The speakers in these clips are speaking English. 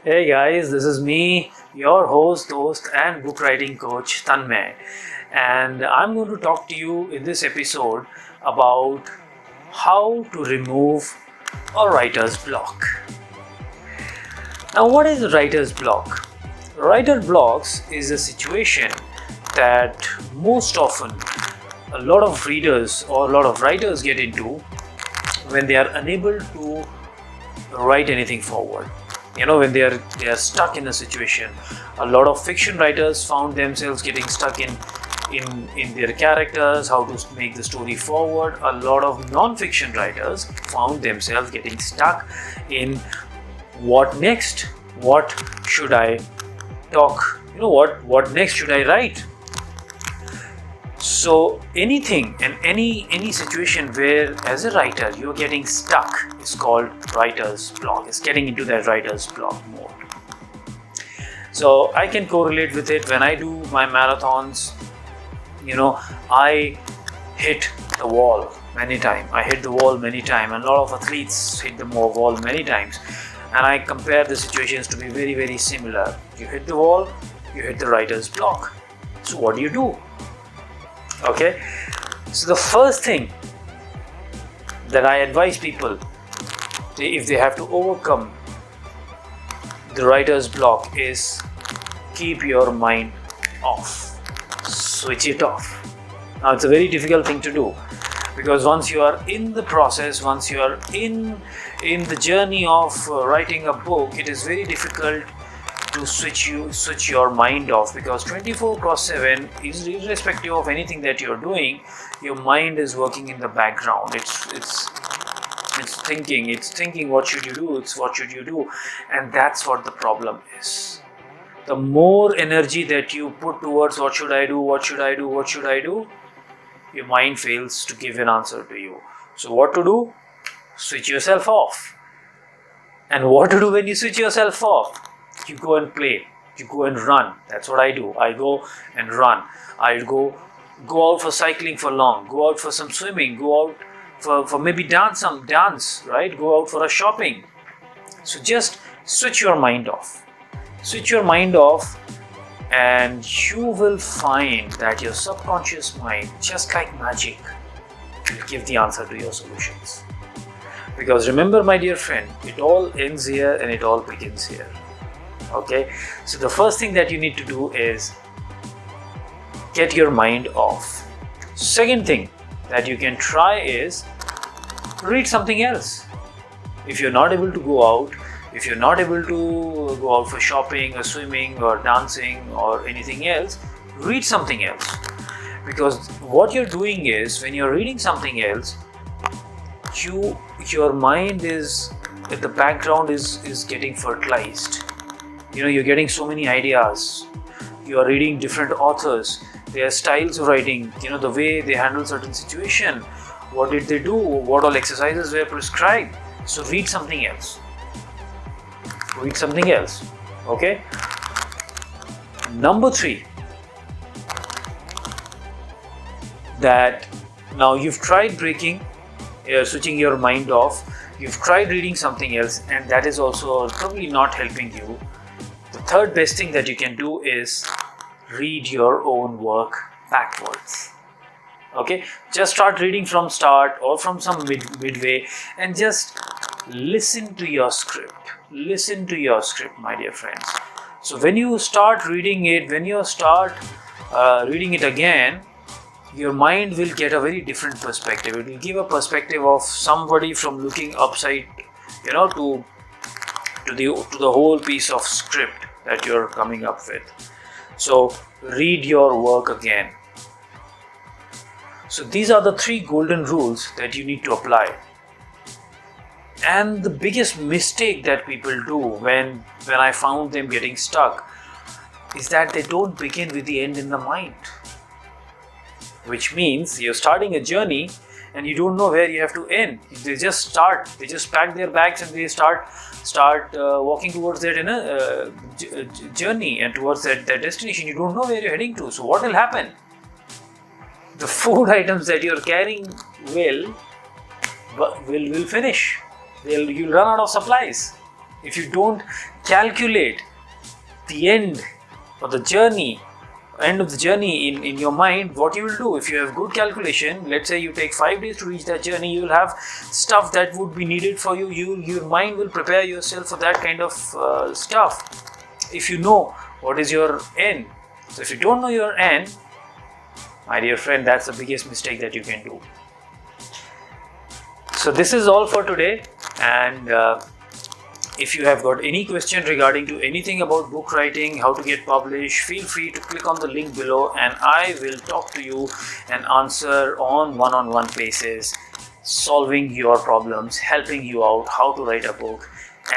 Hey guys, this is me, your host and book writing coach Tanmay, and I'm going to talk to you in this episode about how to remove a writer's block. Now, what is a writer's block? Writer blocks is a situation that most often a lot of readers or a lot of writers get into when they are unable to write anything forward. When they are stuck in a situation. A lot of fiction writers found themselves getting stuck in their characters, how to make the story forward. A lot of non-fiction writers found themselves getting stuck in what next? What should I talk? What next should I write? So anything and any situation where as a writer you're getting stuck is called writer's block. It's getting into that writer's block mode. So I can correlate with it when I do my marathons. I hit the wall many times. And a lot of athletes hit the wall many times. And I compare the situations to be very, very similar. You hit the wall, you hit the writer's block. So what do? Okay, so the first thing that I advise people, if they have to overcome the writer's block, is keep your mind off. Switch it off. Now, it's a very difficult thing to do because once you are in the process, once you are in the journey of writing a book, it is very difficult to switch your mind off, because 24/7 is irrespective of anything that you're doing, your mind is working in the background. It's thinking what should you do, and that's what the problem is. The more energy that you put towards what should I do, your mind fails to give an answer to you. So what to do? Switch yourself off. And what to do when you switch yourself off? You go and play, you go and run. That's what I do. I go and run. I go out for cycling for long, go out for some swimming, go out for maybe dance, right? Go out for a shopping. So just switch your mind off. And you will find that your subconscious mind, just like magic, will give the answer to your solutions. Because remember, my dear friend, it all ends here and it all begins here. Okay, so the first thing that you need to do is get your mind off. Second thing that you can try is read something else. If you're not able to go out, if you're not able to go out for shopping or swimming or dancing or anything else, read something else. Because what you're doing is, when you're reading something else, your mind is, the background is getting fertilized. You're getting so many ideas. You are reading different authors, their styles of writing, the way they handle certain situation, what did they do, what all exercises were prescribed. So read something else. Okay. Number 3, that now you've tried switching your mind off, you've tried reading something else, and that is also probably not helping you. The third best thing that you can do is read your own work backwards. Okay, just start reading from start or from some midway, and just listen to your script, my dear friends. So when you start reading it, reading it again, your mind will get a very different perspective. It will give a perspective of somebody from looking upside, to the whole piece of script that you're coming up with. So read your work again. So these are the 3 golden rules that you need to apply. And the biggest mistake that people do when I found them getting stuck is that they don't begin with the end in the mind. Which means you're starting a journey and you don't know where you have to end. They just pack their bags and they start walking towards that journey and towards that destination. You don't know where you're heading to. So what will happen? The food items that you're carrying will finish. You'll run out of supplies. if you don't calculate the end of the journey in your mind, what you will do, if you have good calculation, let's say you take 5 days to reach that journey, you will have stuff that would be needed for you. Your mind will prepare yourself for that kind of stuff if you know what is your end. So if you don't know your end, my dear friend, that's the biggest mistake that you can do. So this is all for today, and if you have got any question regarding to anything about book writing, how to get published, feel free to click on the link below and I will talk to you and answer on one-on-one basis, solving your problems, helping you out how to write a book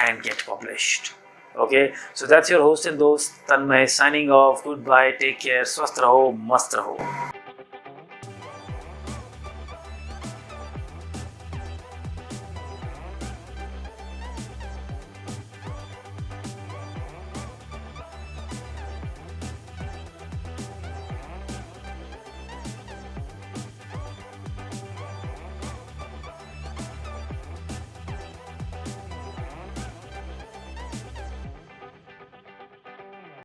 and get published. Okay, so that's your host and dost Tanmay signing off. Goodbye, take care, swasth raho, mast raho.